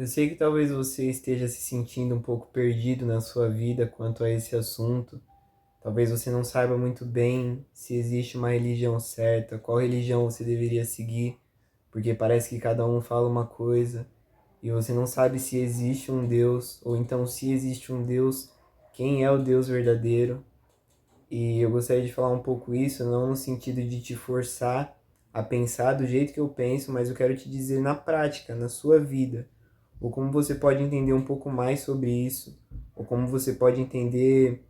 Eu sei que talvez você esteja se sentindo um pouco perdido na sua vida quanto a esse assunto. Talvez você não saiba muito bem se existe uma religião certa, qual religião você deveria seguir, porque parece que cada um fala uma coisa e você não sabe se existe um Deus, ou então se existe um Deus, quem é o Deus verdadeiro. E eu gostaria de falar um pouco isso, não no sentido de te forçar a pensar do jeito que eu penso, mas eu quero te dizer na prática, na sua vida, ou como você pode entender um pouco mais sobre isso, ou como você pode entender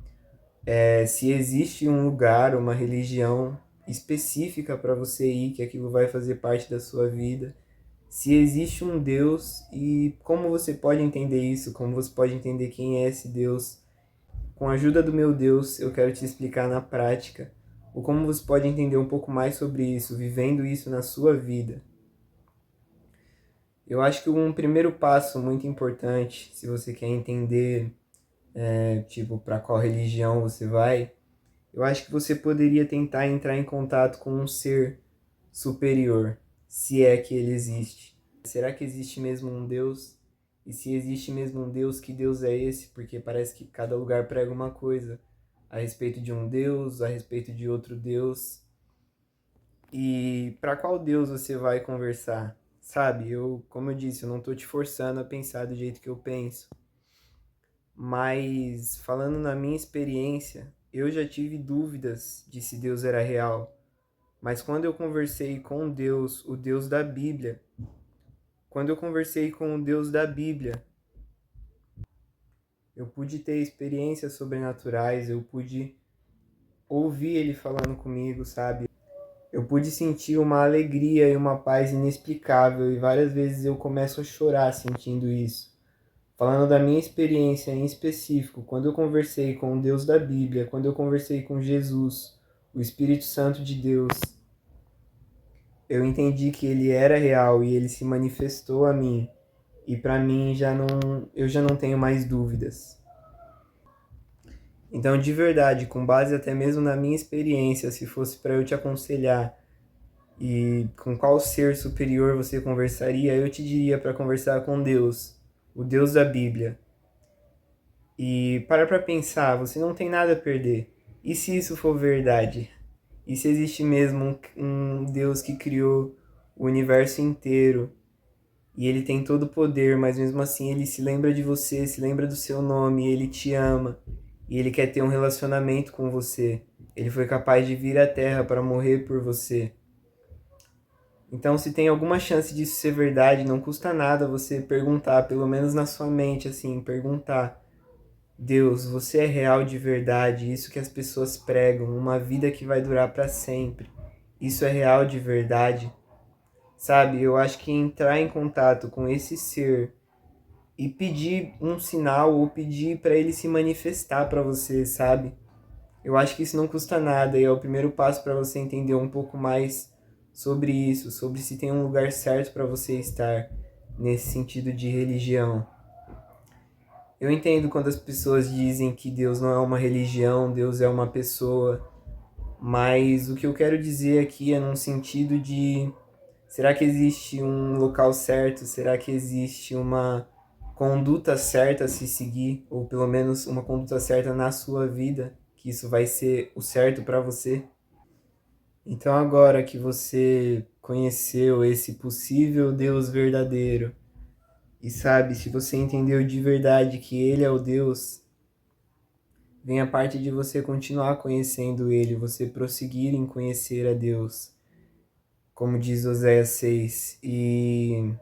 se existe um lugar, uma religião específica para você ir, que aquilo vai fazer parte da sua vida, se existe um Deus e como você pode entender isso, como você pode entender quem é esse Deus. Com a ajuda do meu Deus, eu quero te explicar na prática o como você pode entender um pouco mais sobre isso, vivendo isso na sua vida. Eu acho que um primeiro passo muito importante, se você quer entender, tipo, para qual religião você vai, eu acho que você poderia tentar entrar em contato com um ser superior, se é que ele existe. Será que existe mesmo um Deus? E se existe mesmo um Deus, que Deus é esse? Porque parece que cada lugar prega uma coisa a respeito de um Deus, a respeito de outro Deus. E para qual Deus você vai conversar? Sabe, como eu disse, eu não tô te forçando a pensar do jeito que eu penso. Mas falando na minha experiência, eu já tive dúvidas de se Deus era real. Mas quando eu conversei com Deus, o Deus da Bíblia, quando eu conversei com o Deus da Bíblia, eu pude ter experiências sobrenaturais, eu pude ouvir ele falando comigo, sabe? Eu pude sentir uma alegria e uma paz inexplicável e várias vezes eu começo a chorar sentindo isso. Falando da minha experiência em específico, quando eu conversei com o Deus da Bíblia, quando eu conversei com Jesus, o Espírito Santo de Deus, eu entendi que ele era real e ele se manifestou a mim. E para mim eu já não tenho mais dúvidas. Então, de verdade, com base até mesmo na minha experiência, se fosse para eu te aconselhar e com qual ser superior você conversaria, eu te diria para conversar com Deus, o Deus da Bíblia. E para pensar, você não tem nada a perder. E se isso for verdade? E se existe mesmo um Deus que criou o universo inteiro e ele tem todo o poder, mas mesmo assim ele se lembra de você, se lembra do seu nome, ele te ama e ele quer ter um relacionamento com você. Ele foi capaz de vir à Terra para morrer por você. Então, se tem alguma chance disso ser verdade, não custa nada você perguntar, pelo menos na sua mente, assim, perguntar: Deus, você é real de verdade? Isso que as pessoas pregam, uma vida que vai durar para sempre. Isso é real de verdade? Sabe, eu acho que entrar em contato com esse ser e pedir um sinal ou pedir para ele se manifestar para você, sabe? Eu acho que isso não custa nada e é o primeiro passo para você entender um pouco mais sobre isso, sobre se tem um lugar certo para você estar nesse sentido de religião. Eu entendo quando as pessoas dizem que Deus não é uma religião, Deus é uma pessoa, mas o que eu quero dizer aqui é num sentido de: será que existe um local certo? Será que existe uma conduta certa a se seguir? Ou pelo menos uma conduta certa na sua vida? Que isso vai ser o certo para você? Então, agora que você conheceu esse possível Deus verdadeiro, e sabe, se você entendeu de verdade que Ele é o Deus, vem a parte de você continuar conhecendo Ele, você prosseguir em conhecer a Deus, como diz Oséias 6. E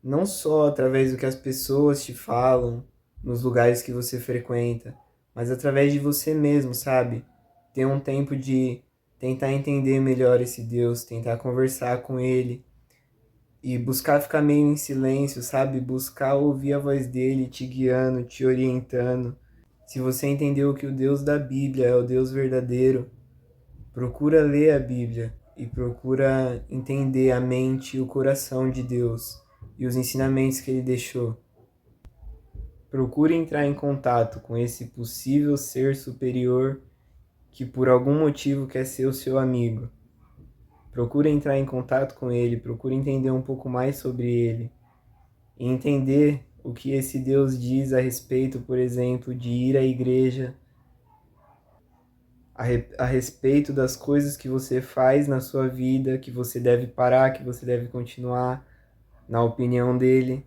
não só através do que as pessoas te falam, nos lugares que você frequenta, mas através de você mesmo, sabe? Ter um tempo de tentar entender melhor esse Deus, tentar conversar com Ele e buscar ficar meio em silêncio, sabe? Buscar ouvir a voz dele te guiando, te orientando. Se você entendeu que o Deus da Bíblia é o Deus verdadeiro, procura ler a Bíblia e procura entender a mente e o coração de Deus e os ensinamentos que ele deixou. Procure entrar em contato com esse possível ser superior que por algum motivo quer ser o seu amigo. Procure entrar em contato com ele, procure entender um pouco mais sobre ele. e entender o que esse Deus diz a respeito, por exemplo, de ir à igreja, a respeito das coisas que você faz na sua vida, que você deve parar, que você deve continuar, na opinião dele,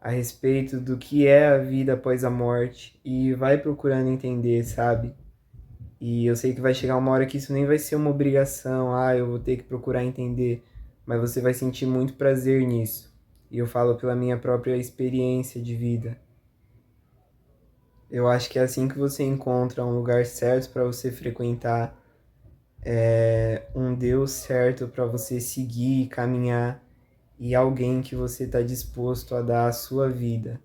a respeito do que é a vida após a morte, e vai procurando entender, sabe? E eu sei que vai chegar uma hora que isso nem vai ser uma obrigação, eu vou ter que procurar entender, mas você vai sentir muito prazer nisso. E eu falo pela minha própria experiência de vida. Eu acho que é assim que você encontra um lugar certo para você frequentar, um Deus certo para você seguir e caminhar, e alguém que você está disposto a dar a sua vida.